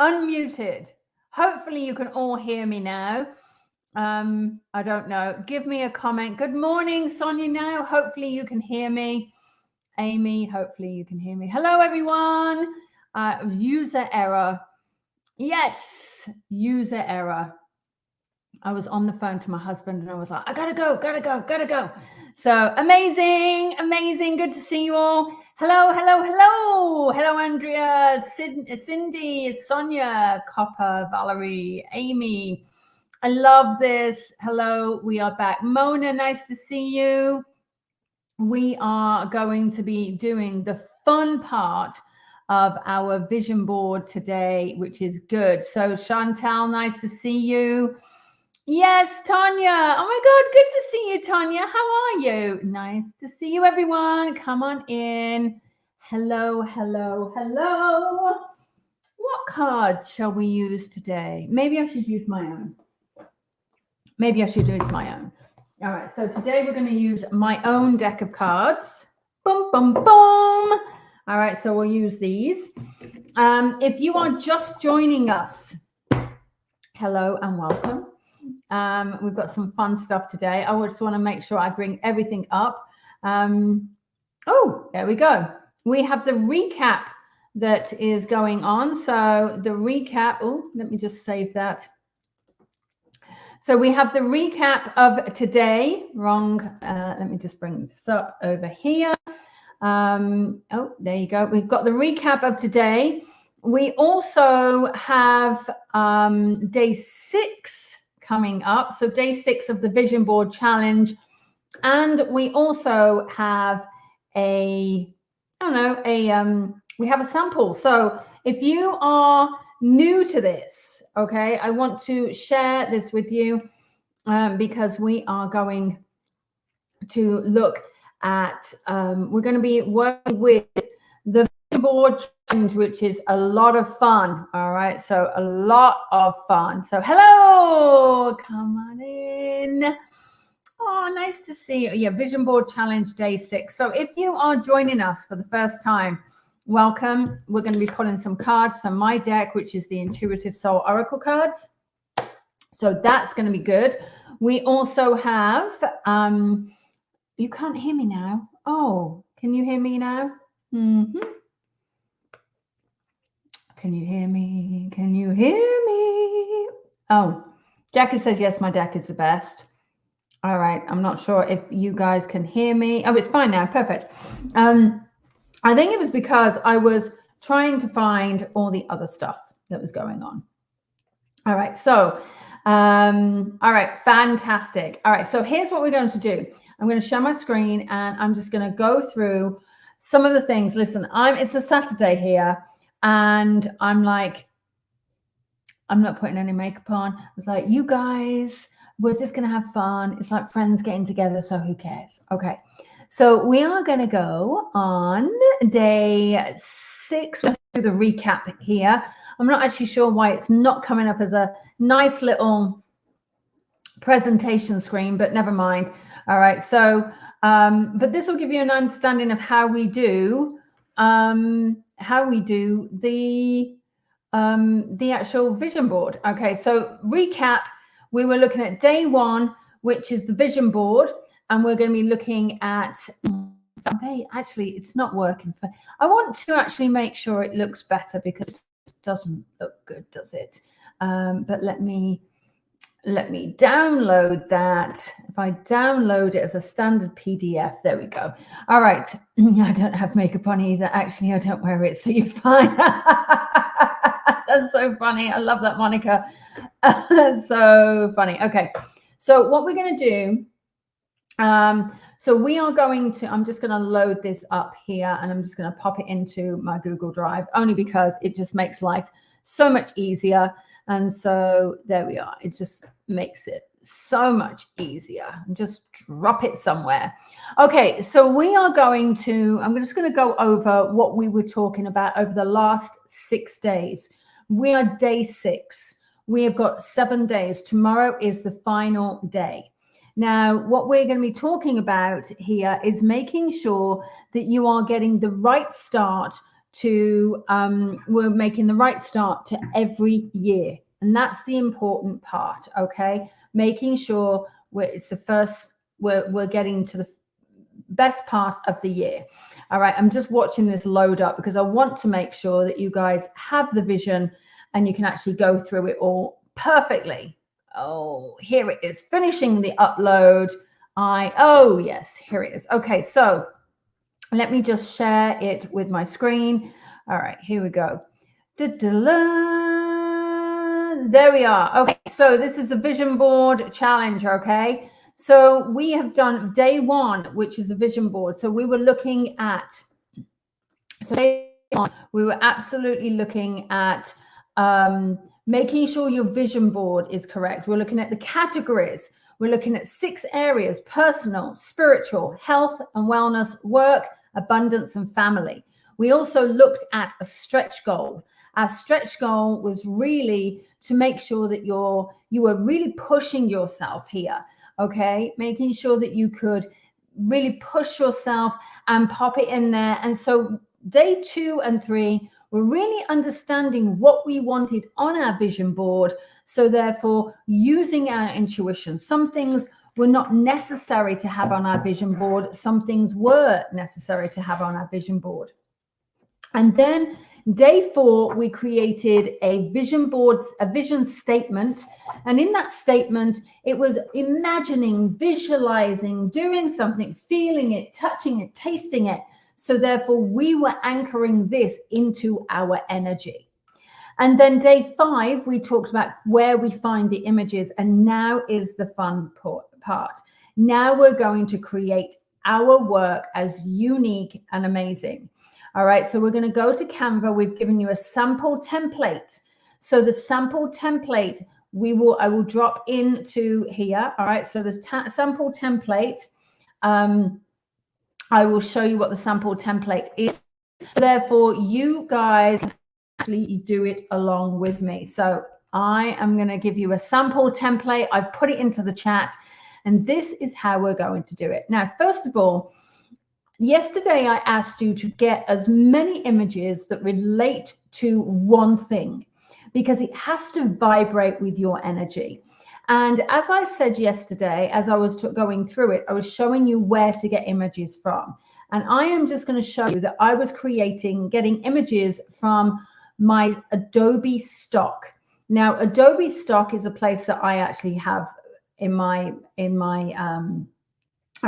unmuted. Hopefully you can all hear me now. I don't know. Give me a comment. Good morning, Sonia. Now, hopefully you can hear me. Amy, hopefully you can hear me. Hello, everyone. User error. Yes, user error. I was on the phone to my husband and I was like, I gotta go. So amazing. Good to see you all. Hello, Andrea, Cindy, Sonia, Copper, Valerie, Amy. I love this. Hello, we are back. Mona, nice to see you. We are going to be doing the fun part of our vision board today, which is good. So Chantal, nice to see you. Yes, Tanya. Oh my God, good to see you, Tanya. How are you? Nice to see you, everyone. Come on in. Hello. What card shall we use today? Maybe I should use my own. All right, so today we're going to use my own deck of cards. Boom. All right, so we'll use these. If you are just joining us, hello and welcome. We've got some fun stuff today. I just want to make sure I bring everything up. Oh, there we go. We have the recap that is going on. So the recap, let me just save that. So we have the recap of today. Let me just bring this up over here. There you go. We've got the recap of today. We also have day 6 coming up. So day 6 of the Vision Board Challenge. And we also have we have a sample. So if you are new to this, okay, I want to share this with you because we are going to look at, we're going to be working with the Vision Board Challenge, which is a lot of fun. All right, so a lot of fun. So hello, come on in. Oh, nice to see you. Yeah, Vision Board Challenge Day 6. So if you are joining us for the first time, welcome. We're going to be pulling some cards from my deck, which is the Intuitive Soul Oracle cards. So that's going to be good. We also have, you can't hear me now. Oh, can you hear me now? Mm-hmm. Can you hear me? Can you hear me? Oh, Jackie says, yes, my deck is the best. All right. I'm not sure if you guys can hear me. Oh, it's fine now. Perfect. I think it was because I was trying to find all the other stuff that was going on. All right. So, all right. Fantastic. All right. So here's what we're going to do. I'm going to share my screen and I'm just going to go through some of the things. Listen, it's a Saturday here and I'm like, I'm not putting any makeup on. I was like, you guys, we're just going to have fun. It's like friends getting together. So who cares? Okay. So we are going to go on day 6. We're going to do the recap here. I'm not actually sure why it's not coming up as a nice little presentation screen, but never mind. All right. So, but this will give you an understanding of how we do the actual vision board. Okay. So recap, we were looking at day 1, which is the vision board. And we're going to be looking at actually, it's not working. I want to actually make sure it looks better because it doesn't look good, does it? But let me download that. If I download it as a standard PDF, there we go. All right. I don't have makeup on either. Actually, I don't wear it, so you're fine. That's so funny. I love that, Monica. So funny. Okay. So what we're going to do, so we are going to, I'm just going to load this up here and I'm just going to pop it into my Google Drive only because it just makes life so much easier. And so there we are. It just makes it so much easier. Just drop it somewhere. Okay, so we are going to, I'm just going to go over what we were talking about over the last 6 days. We are day 6. We have got 7 days. Tomorrow is the final day. Now, what we're going to be talking about here is making sure that you are getting the right start to, we're making the right start to every year. And that's the important part, okay? Making sure it's the first, we're getting to the best part of the year. All right, I'm just watching this load up because I want to make sure that you guys have the vision and you can actually go through it all perfectly. Oh, here it is, finishing the upload. Oh yes, here it is. Okay, so let me just share it with my screen. All right, here we go. There we are. Okay, so this is the vision board challenge, okay? So we have done day one, which is a vision board. So we were looking at, so day one, we were absolutely looking at making sure your vision board is correct. We're looking at the categories. We're looking at 6 areas: personal, spiritual, health and wellness, work, abundance, and family. We also looked at a stretch goal. Our stretch goal was really to make sure that you were really pushing yourself here, okay? Making sure that you could really push yourself and pop it in there. And so day 2 and 3, we're really understanding what we wanted on our vision board. So therefore, using our intuition. Some things were not necessary to have on our vision board. Some things were necessary to have on our vision board. And then day 4, we created a vision board, a vision statement. And in that statement, it was imagining, visualizing, doing something, feeling it, touching it, tasting it. So therefore, we were anchoring this into our energy. And then day 5, we talked about where we find the images. And now is the fun part. Now we're going to create our work as unique and amazing. All right, so we're going to go to Canva. We've given you a sample template. So the sample template, I will drop into here. All right, so this sample template, I will show you what the sample template is. So therefore, you guys can actually do it along with me. So I am going to give you a sample template. I've put it into the chat, and this is how we're going to do it. Now, first of all, yesterday I asked you to get as many images that relate to one thing, because it has to vibrate with your energy. And as I said yesterday, as I was going through it, I was showing you where to get images from. And I am just going to show you that I was getting images from my Adobe stock. Now, Adobe stock is a place that I actually have I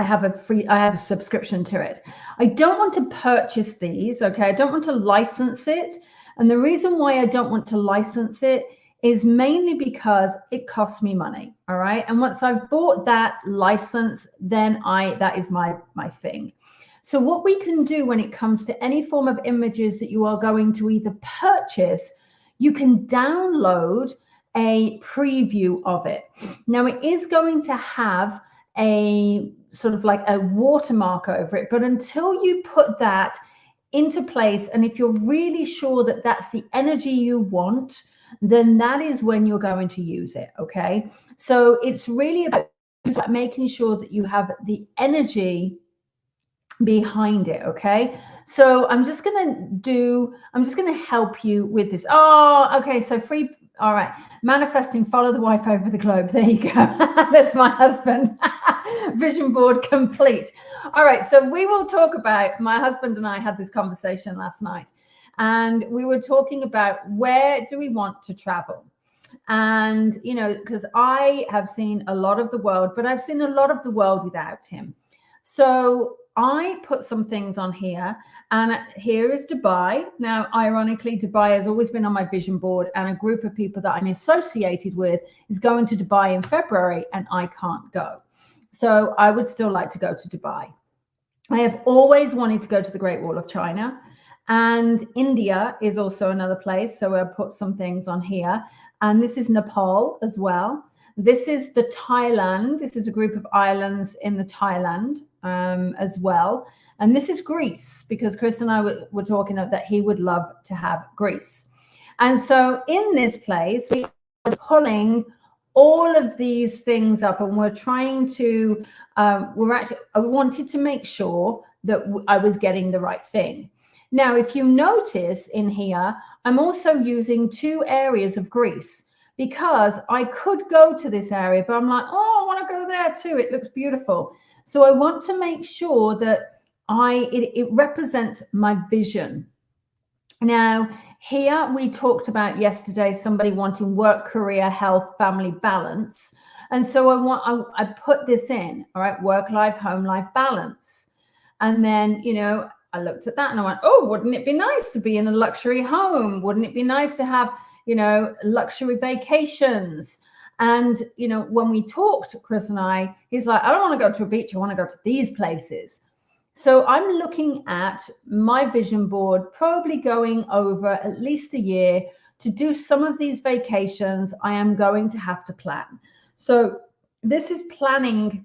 have a subscription to it. I don't want to purchase these, okay? I don't want to license it. And the reason why I don't want to license it is mainly because it costs me money, all right? And once I've bought that license, then that is my thing. So what we can do when it comes to any form of images that you are going to either purchase, you can download a preview of it. Now, it is going to have a sort of like a watermark over it, but until you put that into place, and if you're really sure that that's the energy you want, then that is when you're going to use it, okay? So it's really about making sure that you have the energy behind it, okay? So I'm just gonna help you with this. Oh, okay, so free. All right, manifesting, follow the wife over the globe. There you go. That's my husband. Vision board complete. All right, so we will talk about, my husband and I had this conversation last night, and we were talking about where do we want to travel. And, you know, because I have seen a lot of the world, but I've seen a lot of the world without him. So I put some things on here, and here is Dubai. Now, ironically, Dubai has always been on my vision board, and a group of people that I'm associated with is going to Dubai in February, and I can't go. So I would still like to go to Dubai. I have always wanted to go to the Great Wall of China, and India is also another place. So I'll put some things on here. And this is Nepal as well. This is the Thailand. This is a group of islands in the Thailand as well. And this is Greece, because Chris and I were talking about that he would love to have Greece. And so in this place, we are pulling all of these things up, and we're trying to, I wanted to make sure that I was getting the right thing. Now, if you notice in here, I'm also using 2 areas of Greece because I could go to this area, but I'm like, oh, I want to go there too. It looks beautiful. So I want to make sure that it represents my vision. Now, here we talked about yesterday somebody wanting work, career, health, family balance. And so I put this in, all right, work life, home life balance. And then, I looked at that and I went, oh, wouldn't it be nice to be in a luxury home? Wouldn't it be nice to have, luxury vacations? And, when we talked, Chris and I, he's like, I don't want to go to a beach. I want to go to these places. So I'm looking at my vision board, probably going over at least a year to do some of these vacations. I am going to have to plan. So this is planning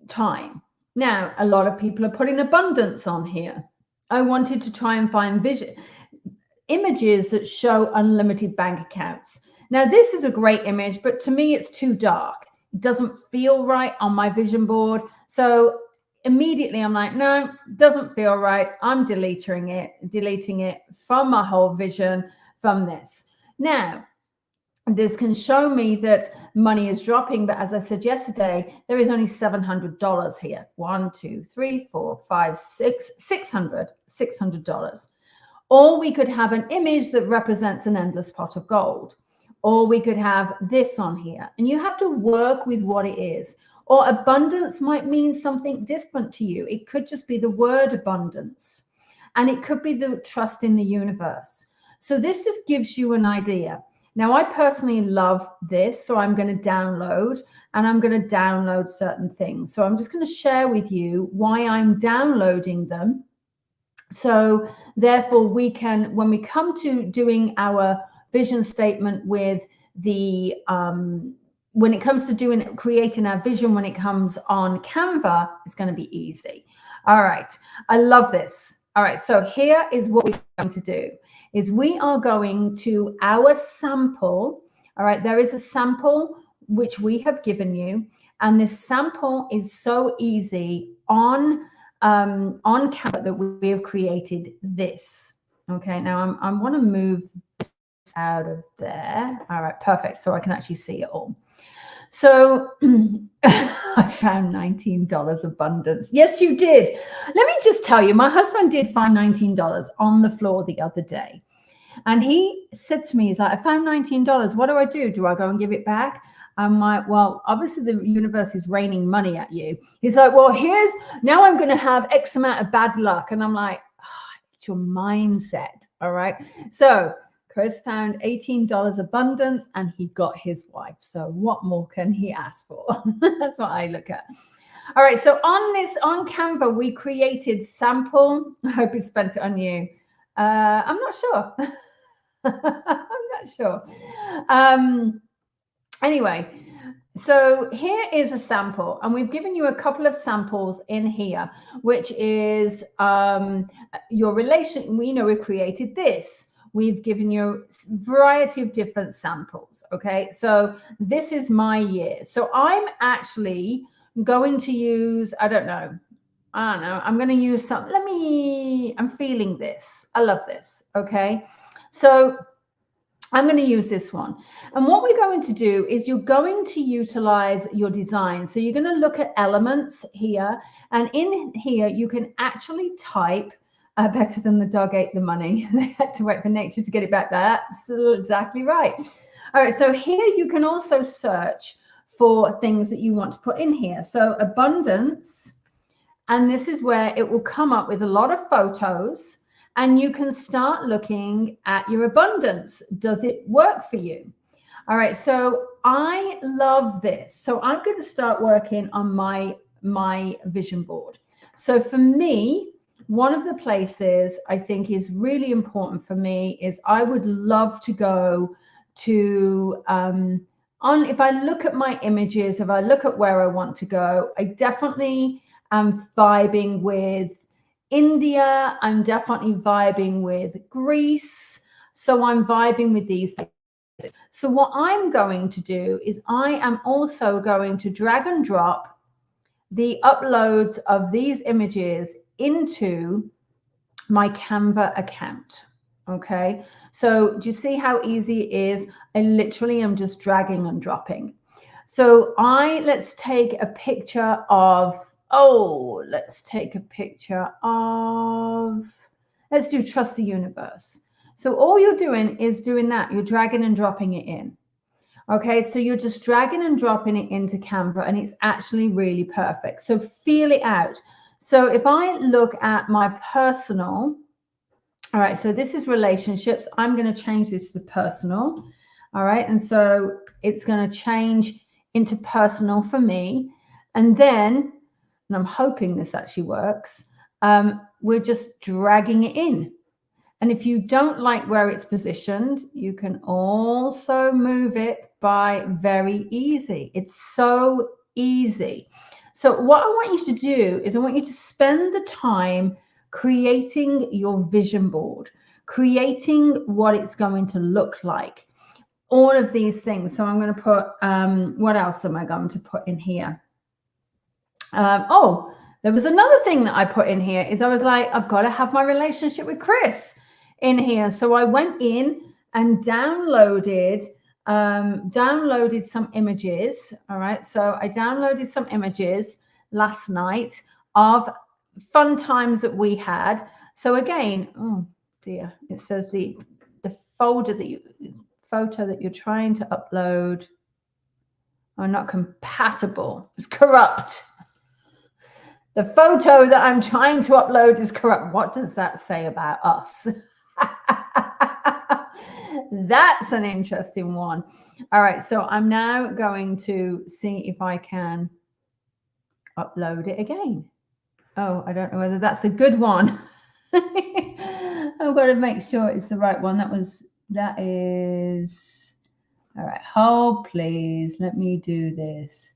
time. Now, a lot of people are putting abundance on here. I wanted to try and find images that show unlimited bank accounts. Now, this is a great image, but to me, it's too dark. It doesn't feel right on my vision board. So immediately I'm like, no, doesn't feel right. I'm deleting it from my whole vision from this. Now, this can show me that money is dropping, but as I said yesterday, there is only $700 here. 1, 2, 3, 4, 5, 6, $600. Or we could have an image that represents an endless pot of gold. Or we could have this on here. And you have to work with what it is. Or abundance might mean something different to you. It could just be the word abundance. And it could be the trust in the universe. So this just gives you an idea. Now, I personally love this, so I'm going to download, and I'm going to download certain things. So I'm just going to share with you why I'm downloading them. So therefore, we can, when we come to doing our vision statement with the, when it comes to creating our vision, when it comes on Canva, it's going to be easy. All right. I love this. All right. So here is what we're going to do. Is we are going to our sample. All right, there is a sample which we have given you, and this sample is so easy on Canva that we have created this. Okay, now I want to move this out of there. All right, perfect. So I can actually see it all. So I found $19 abundance. Yes, you did. Let me just tell you, my husband did find $19 on the floor the other day. And he said to me, he's like, I found $19. What do? Do I go and give it back? I'm like, well, obviously the universe is raining money at you. He's like, well, now I'm going to have X amount of bad luck. And I'm like, it's your mindset. All right. So Chris found $18 abundance and he got his wife. So what more can he ask for? That's what I look at. All right. So on Canva, we created sample. I hope he spent it on you. I'm not sure. I'm not sure. Anyway, so here is a sample, and we've given you a couple of samples in here, which is your relation. We've created this. We've given you a variety of different samples. Okay, so this is my year. So I'm actually going to use, I don't know, I'm going to use some, I'm feeling this. I love this. Okay. So I'm going to use this one. And what we're going to do is you're going to utilize your design. So you're going to look at elements here, and in here, you can actually type better than the dog ate the money. They had to wait for nature to get it back. That's exactly right. All right. So here you can also search for things that you want to put in here. So abundance. And this is where it will come up with a lot of photos, and you can start looking at your abundance. Does it work for you? All right. So I love this. So I'm going to start working on my vision board. So for me, one of the places I think is really important for me is I would love to go to, if I look at my images, if I look at where I want to go, I definitely am vibing with India. I'm definitely vibing with Greece. So I'm vibing with these places. So what I'm going to do is I am also going to drag and drop the uploads of these images into my Canva account. Okay, so do you see how easy it is? I literally am just dragging and dropping. So let's take a picture of, let's do Trust the Universe. So all you're doing is doing that. You're dragging and dropping it in. Okay, so you're just dragging and dropping it into Canva, and it's actually really perfect. So feel it out. So if I look at my personal, all right, so this is relationships. I'm going to change this to personal. All right, and so it's going to change into personal for me. And then, and I'm hoping this actually works, we're just dragging it in. And if you don't like where it's positioned, you can also move it by very easy. It's so easy. So what I want you to do is I want you to spend the time creating your vision board, creating what it's going to look like, all of these things. So I'm going to put, what else am I going to put in here? There was another thing that I put in here is I was like, I've got to have my relationship with Chris in here. So I went in and downloaded some images. All right. So I downloaded some images last night of fun times that we had. So again, oh dear, it says the photo that you're trying to upload are not compatible. It's corrupt. The photo that I'm trying to upload is corrupt. What does that say about us? That's an interesting one. All right, so I'm now going to see if I can upload it again. Oh, I don't know whether that's a good one. I've got to make sure it's the right one. That is, all right, hold please. Let me do this.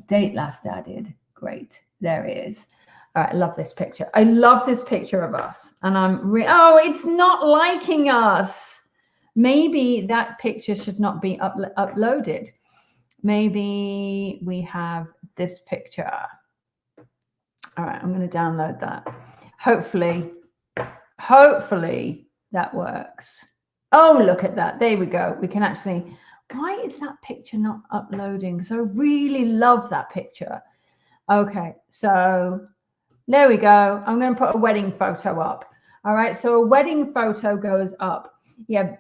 Date last added. Great. There it is. All right, I love this picture. I love this picture of us. And it's not liking us. Maybe that picture should not be uploaded. Maybe we have this picture. All right, I'm going to download that. Hopefully that works. Oh, look at that. There we go. We can actually, why is that picture not uploading? Because I really love that picture. Okay, so there we go. I'm going to put a wedding photo up. All right, so a wedding photo goes up. Yeah,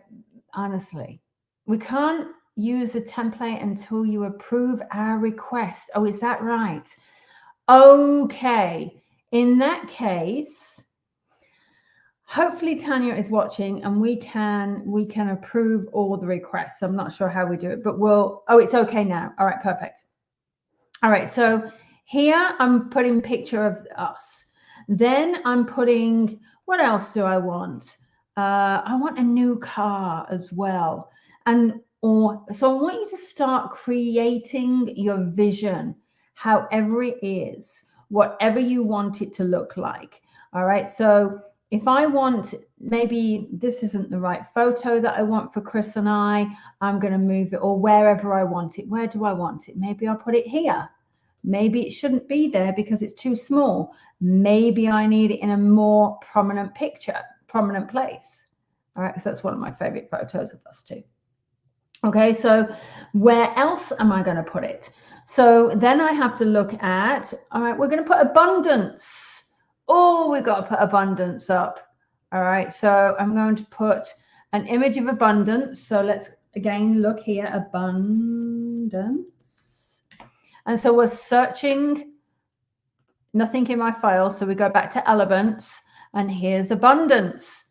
honestly, we can't use the template until you approve our request. Oh, is that right? Okay, in that case, hopefully Tanya is watching and we can approve all the requests. I'm not sure how we do it, but it's okay now. All right, perfect. All right, so here I'm putting picture of us. Then I'm putting, what else do I want? I want a new car as well. So I want you to start creating your vision, however it is, whatever you want it to look like. All right, so if I want, maybe this isn't the right photo that I want for Chris and I'm going to move it, or wherever I want it. Where do I want it? Maybe I'll put it here. Maybe it shouldn't be there because it's too small. Maybe I need it in a more prominent place. All right, because that's one of my favorite photos of us too. Okay, so where else am I going to put it? So then I have to look at, all right, we're going to put abundance. Oh, we've got to put abundance up. All right, so I'm going to put an image of abundance. So let's again look here, abundance. And so we're searching, nothing in my file. So we go back to elements and here's abundance.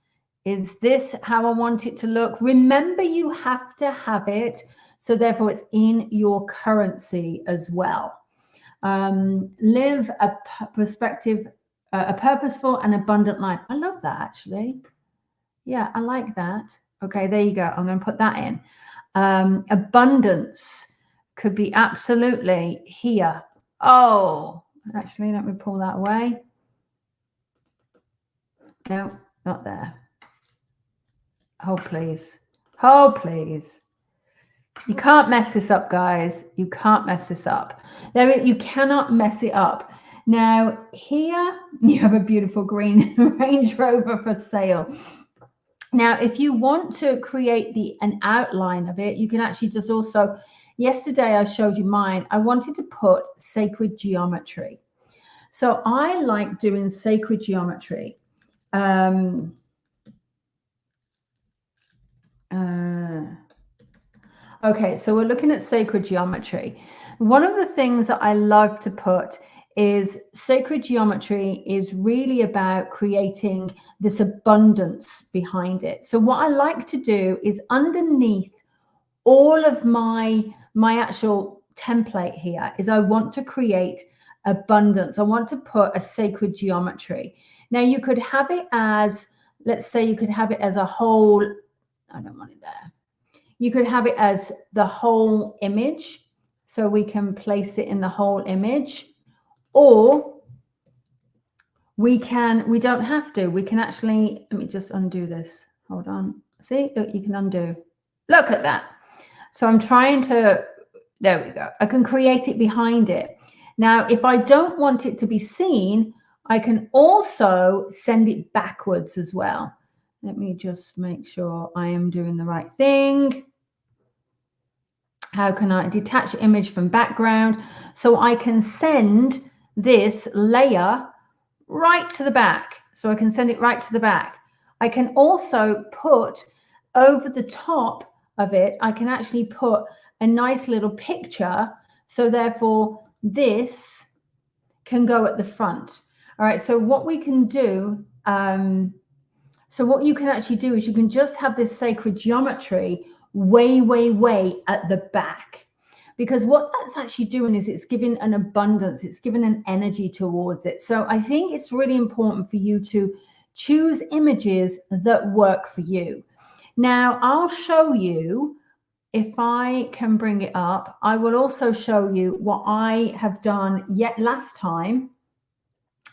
Is this how I want it to look? Remember, you have to have it. So therefore it's in your currency as well. Live a purposeful and abundant life. I love that actually. Yeah, I like that. Okay, there you go. I'm going to put that in. Abundance could be absolutely here. Oh, actually, let me pull that away. No, not there. Oh, please. Oh, please. You can't mess this up, guys. You can't mess this up. You cannot mess it up. Now, here you have a beautiful green Range Rover for sale. Now, if you want to create an outline of it, you can actually just also, yesterday I showed you mine. I wanted to put sacred geometry. So I like doing sacred geometry. Okay, so we're looking at sacred geometry. One of the things that I love to put is sacred geometry is really about creating this abundance behind it. So what I like to do is underneath all of my actual template here is I want to create abundance. I want to put a sacred geometry. Now you could have it as, let's say you could have it as a whole, I don't want it there. You could have it as the whole image. So we can place it in the whole image, or we don't have to. We can actually, let me just undo this. Hold on. See, look, you can undo. Look at that. So I'm trying to, there we go. I can create it behind it. Now, if I don't want it to be seen, I can also send it backwards as well. Let me just make sure I am doing the right thing. How can I detach image from background? So I can send this layer right to the back. So I can send it right to the back. I can also put over the top of it, I can actually put a nice little picture. So therefore this can go at the front. All right. So what we can do, so what you can actually do is you can just have this sacred geometry way at the back, because what that's actually doing is it's giving an abundance, it's giving an energy towards it. So I think it's really important for you to choose images that work for you. Now I'll show you, if I can bring it up, I will also show you what I have done yet last time.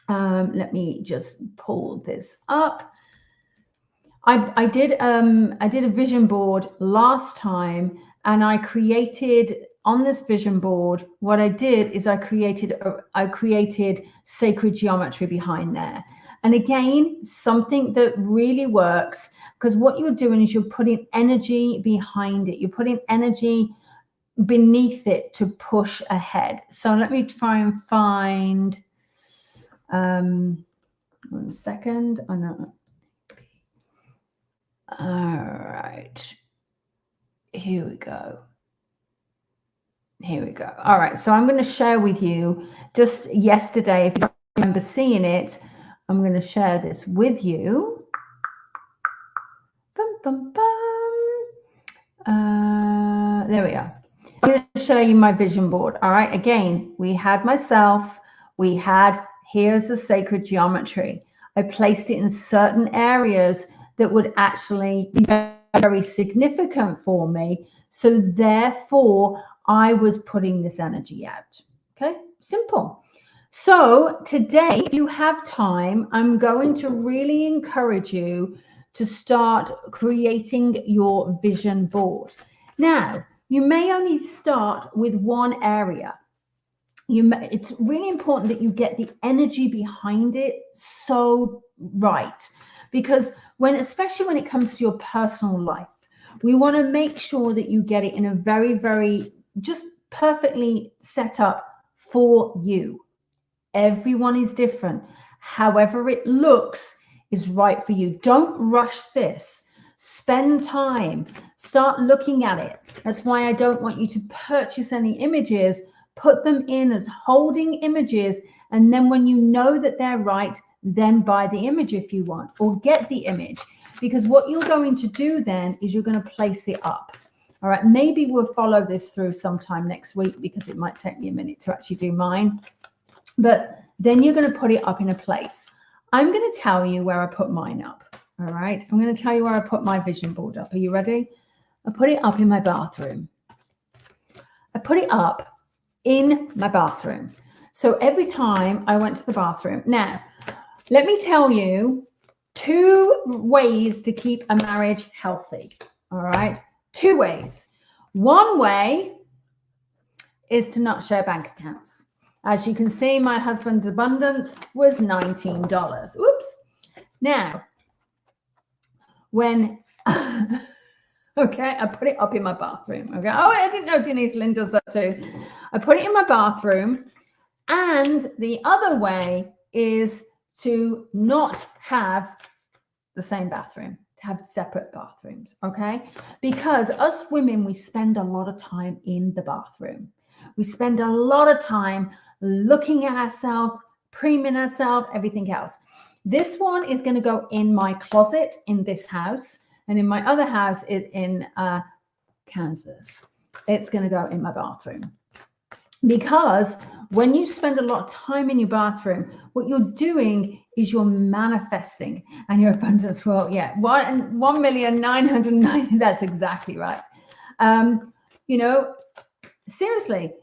Let me just pull this up. I did a vision board last time, and I created on this vision board, what I did is I created sacred geometry behind there. And again, something that really works, because what you're doing is you're putting energy behind it. You're putting energy beneath it to push ahead. So let me try and find, 1 second. Oh no. All right, here we go. Here we go. All right, so I'm going to share with you just yesterday. If you don't remember seeing it, I'm going to share this with you. Bum, bum, bum. There we are. I'm going to show you my vision board. All right, again, we had myself. We had, here's the sacred geometry. I placed it in certain areas that would actually be very significant for me. So therefore, I was putting this energy out. Okay, simple. So today, if you have time, I'm going to really encourage you to start creating your vision board. Now, you may only start with one area. It's really important that you get the energy behind it so right, because especially when it comes to your personal life, we want to make sure that you get it in a very just perfectly set up for you. Everyone is different. However it looks is right for you. Don't rush this. Spend time. Start looking at it. That's why I don't want you to purchase any images. Put them in as holding images, and then when you know that they're right, then buy the image if you want, or get the image, because what you're going to do then is you're going to place it up. All right, maybe we'll follow this through sometime next week, because it might take me a minute to actually do mine, but then you're going to put it up in a place. I'm going to tell you where I put mine up. All right, I'm going to tell you where I put my vision board up. Are you ready? I put it up in my bathroom. I put it up in my bathroom. So every time I went to the bathroom. Now, let me tell you 2 ways to keep a marriage healthy. All right, 2 ways. One way is to not share bank accounts. As you can see, my husband's abundance was $19. Oops. Now, when, okay, I put it up in my bathroom. Okay. Oh, I didn't know Denise Lynn does that too. I put it in my bathroom. And the other way is to not have the same bathroom, to have separate bathrooms, okay? Because us women, we spend a lot of time in the bathroom. We spend a lot of time looking at ourselves, preening ourselves, everything else. This one is going to go in my closet in this house, and in my other house in Kansas, it's going to go in my bathroom. Because when you spend a lot of time in your bathroom, what you're doing is you're manifesting, and your abundance will, 1,990,000. That's exactly right. Seriously,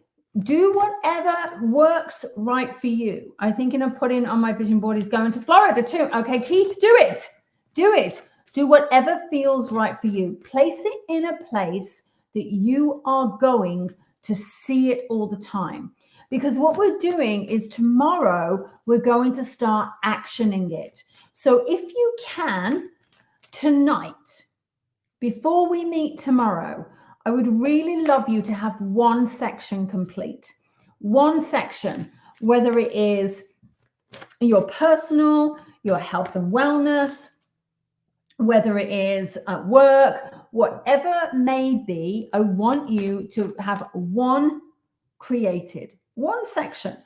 do whatever works right for you. I think putting on my vision board is going to Florida too. Okay, Keith, do it. Do it. Do whatever feels right for you. Place it in a place that you are going to see it all the time. Because what we're doing is tomorrow, we're going to start actioning it. So if you can, tonight, before we meet tomorrow, I would really love you to have one section complete. One section, whether it is your personal, your health and wellness, whether it is at work, whatever may be, I want you to have one created, one section,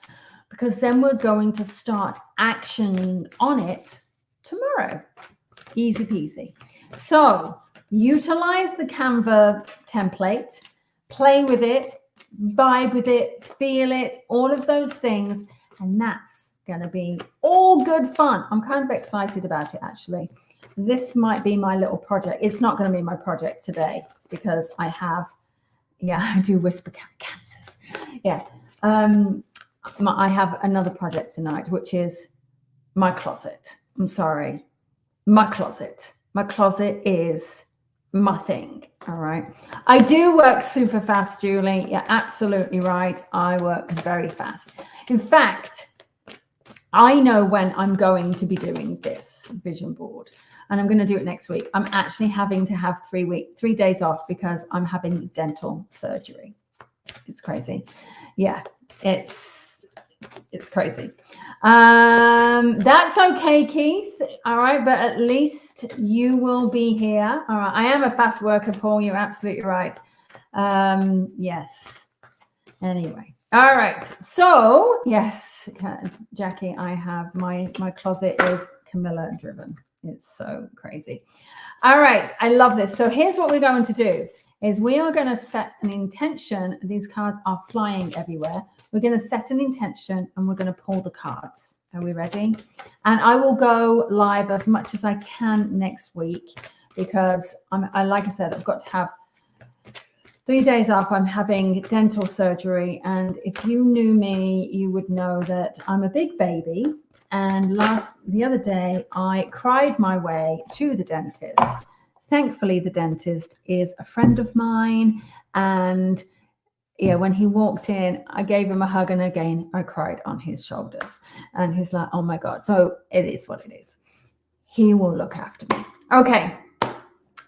because then we're going to start actioning on it tomorrow. Easy peasy. So utilize the Canva template, play with it, vibe with it, feel it, all of those things, and that's going to be all good fun. I'm kind of excited about it, actually. This might be my little project. It's not going to be my project today because I have, I do whisper cancers. Yeah. I have another project tonight, which is my closet. I'm sorry. My closet. My closet is my thing. All right. I do work super fast, Julie. You're absolutely right. I work very fast. In fact, I know when I'm going to be doing this vision board, and I'm going to do it next week. I'm actually having to have 3 days off because I'm having dental surgery. It's crazy. Yeah, it's crazy. That's okay, Keith. All right, but at least you will be here. All right. I am a fast worker, Paul. You're absolutely right. Yes. Anyway. All right. So yes, Jackie, I have my closet is Camilla driven. It's so crazy. All right. I love this. So here's what we're going to do is we are going to set an intention. These cards are flying everywhere. We're going to set an intention and we're going to pull the cards. Are we ready? And I will go live as much as I can next week because like I said, I've got to have 3 days off. I'm having dental surgery. And if you knew me, you would know that I'm a big baby. And the other day, I cried my way to the dentist. Thankfully, the dentist is a friend of mine. And when he walked in, I gave him a hug. And again, I cried on his shoulders. And he's like, oh my God. So it is what it is. He will look after me. Okay.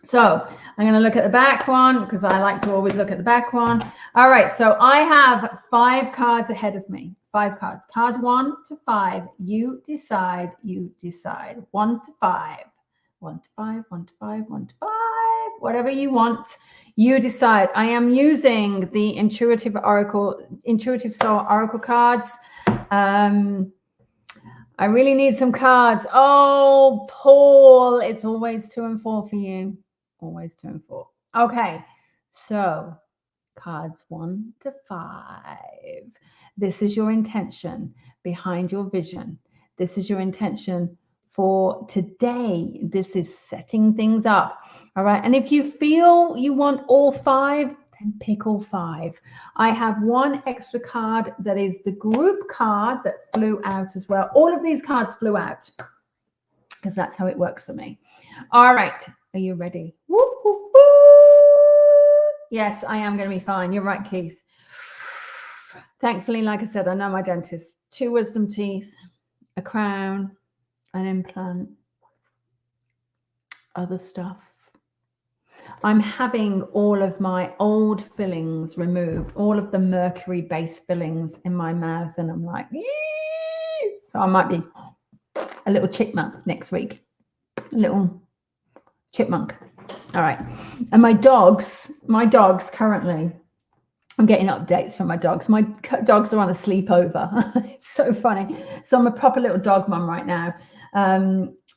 So I'm going to look at the back one because I like to always look at the back one. All right. So I have 5 cards ahead of me. 5 cards. Cards 1 to 5. You decide. 1 to 5. 1 to 5. 1 to 5. 1 to 5. Whatever you want. You decide. I am using the Intuitive Soul Oracle cards. I really need some cards. Oh, Paul, it's always 2 and 4 for you. Always 2 and 4. Okay, so cards 1 to 5. This is your intention behind your vision. This is your intention for today. This is setting things up. All right, and if you feel you want all 5, then pick all 5. I have 1 extra card that is the group card that flew out as well. All of these cards flew out because that's how it works for me. All right, are you ready? Woo, woo, woo. Yes, I am going to be fine. You're right, Keith. Thankfully, like I said, I know my dentist. 2 wisdom teeth, a crown, an implant, other stuff. I'm having all of my old fillings removed, all of the mercury-based fillings in my mouth, and I'm like, yee! So I might be a little chipmunk next week. A little chipmunk. All right. And my dogs currently, I'm getting updates from my dogs. My dogs are on a sleepover. It's so funny. So I'm a proper little dog mum right now.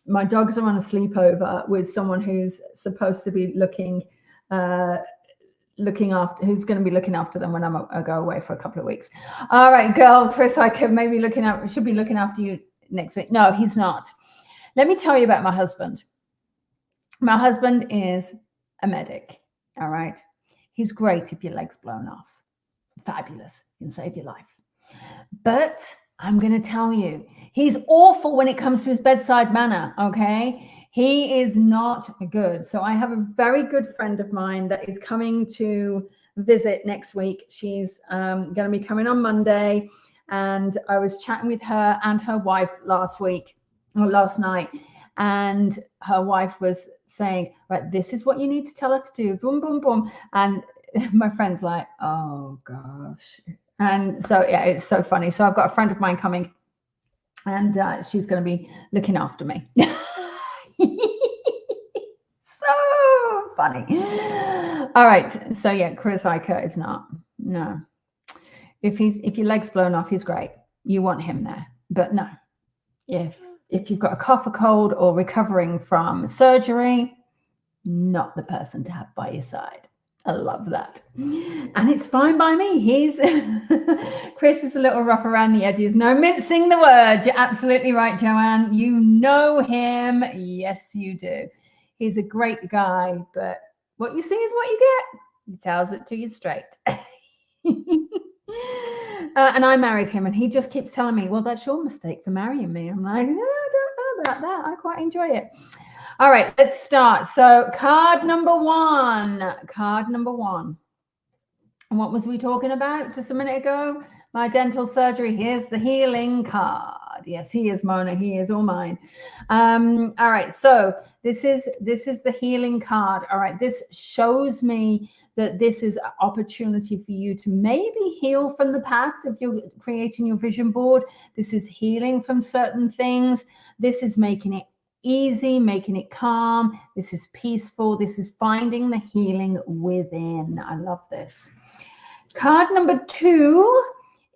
My dogs are on a sleepover with someone who's supposed to be looking after, who's going to be looking after them when I go away for a couple of weeks. All right, girl, Chris, I should be looking after you next week. No, he's not. Let me tell you about my husband. My husband is a medic. All right. He's great if your leg's blown off. Fabulous. He can save your life. But I'm going to tell you, he's awful when it comes to his bedside manner, okay? He is not good. So I have a very good friend of mine that is coming to visit next week. She's going to be coming on Monday. And I was chatting with her and her wife last night. And her wife was saying, right, this is what you need to tell her to do. Boom, boom, boom. And my friend's like, oh, gosh. And so, yeah, it's so funny. So I've got a friend of mine coming, and she's going to be looking after me. So funny. All right. So, yeah, Chris Iker is not. No. If your leg's blown off, he's great. You want him there. But no. If you've got a cough or cold or recovering from surgery, not the person to have by your side. I love that. And it's fine by me. Chris is a little rough around the edges. No mincing the words. You're absolutely right, Joanne. You know him. Yes, you do. He's a great guy, but what you see is what you get. He tells it to you straight. And I married him, and he just keeps telling me, well, that's your mistake for marrying me. I'm like, no, I don't know about that. I quite enjoy it. All right, let's start. So card number one. And what was we talking about just a minute ago? My dental surgery. Here's the healing card. Yes, he is, Mona. He is all mine. All right, so this is the healing card. All right, this shows me that this is an opportunity for you to maybe heal from the past if you're creating your vision board. This is healing from certain things. This is making it easy, making it calm. This is peaceful. This is finding the healing within. I love this. Card number 2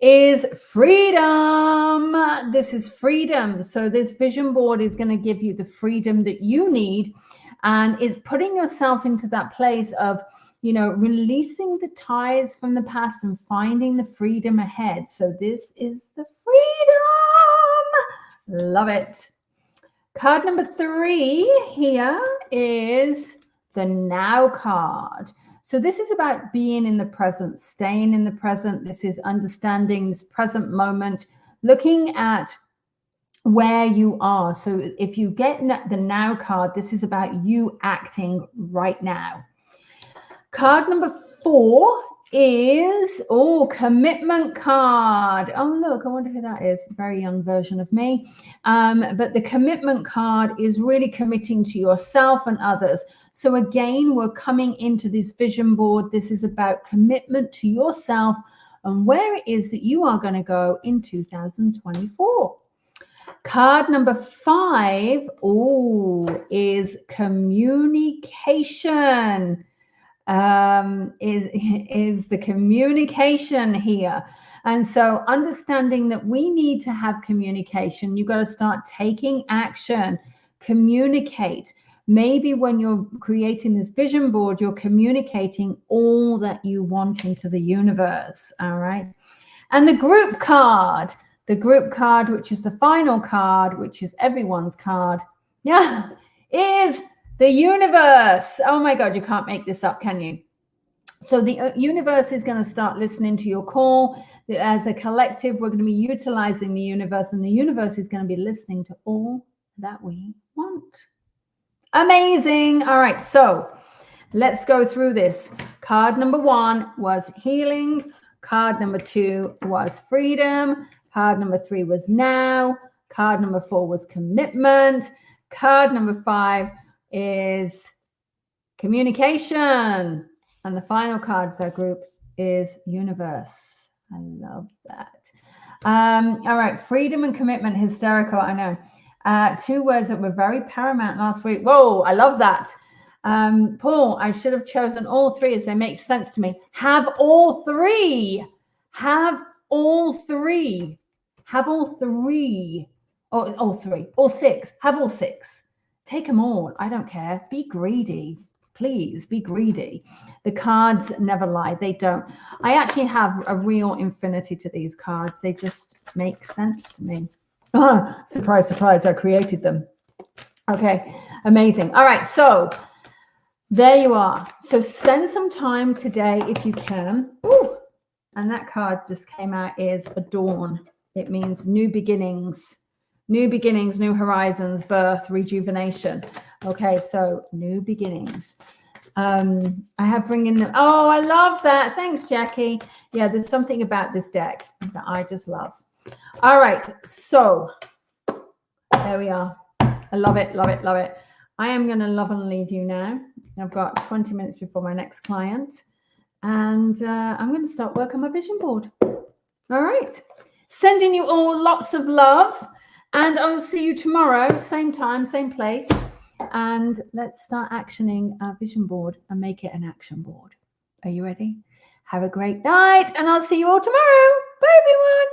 is freedom. This is freedom. So this vision board is going to give you the freedom that you need, and is putting yourself into that place of, releasing the ties from the past and finding the freedom ahead. So this is the freedom. Love it. Card number 3 here is the now card. So this is about being in the present, staying in the present. This is understanding this present moment, looking at where you are. So if you get the now card, this is about you acting right now. Card number 4 is, commitment card. Oh, look, I wonder who that is. A very young version of me. But the commitment card is really committing to yourself and others. So again, we're coming into this vision board. This is about commitment to yourself and where it is that you are going to go in 2024. Card number 5, is communication. Is the communication here. And so understanding that we need to have communication, you've got to start taking action, communicate. Maybe when you're creating this vision board, you're communicating all that you want into the universe. All right. And the group card, which is the final card, which is everyone's card. Yeah, is the universe. Oh my God, you can't make this up, can you? So the universe is going to start listening to your call. As a collective, we're going to be utilizing the universe, and the universe is going to be listening to all that we want. Amazing. All right, so let's go through this. Card number 1 was healing. Card number 2 was freedom. Card number 3 was now. Card number 4 was commitment. Card number 5 is communication. And the final card, so group, is universe. I love that. All right, freedom and commitment, hysterical, I know. 2 words that were very paramount last week. Whoa, I love that. Paul, I should have chosen all 3 as they make sense to me. Have all 3. Have all 3. Have all 3. Oh, all 3. All 6. Have all 6. Take them all. I don't care. Be greedy. Please be greedy. The cards never lie. They don't. I actually have a real infinity to these cards. They just make sense to me. Oh, surprise, surprise. I created them. Okay. Amazing. All right. So there you are. So spend some time today if you can. Ooh. And that card just came out is Adorn. It means new beginnings. New beginnings, new horizons, birth, rejuvenation. Okay, so new beginnings. I have bringing them. Oh, I love that. Thanks, Jackie. Yeah, there's something about this deck that I just love. All right, so there we are. I love it, love it, love it. I am going to love and leave you now. I've got 20 minutes before my next client. And I'm going to start work on my vision board. All right. Sending you all lots of love. And I will see you tomorrow, same time, same place. And let's start actioning our vision board and make it an action board. Are you ready? Have a great night, and I'll see you all tomorrow. Bye, everyone.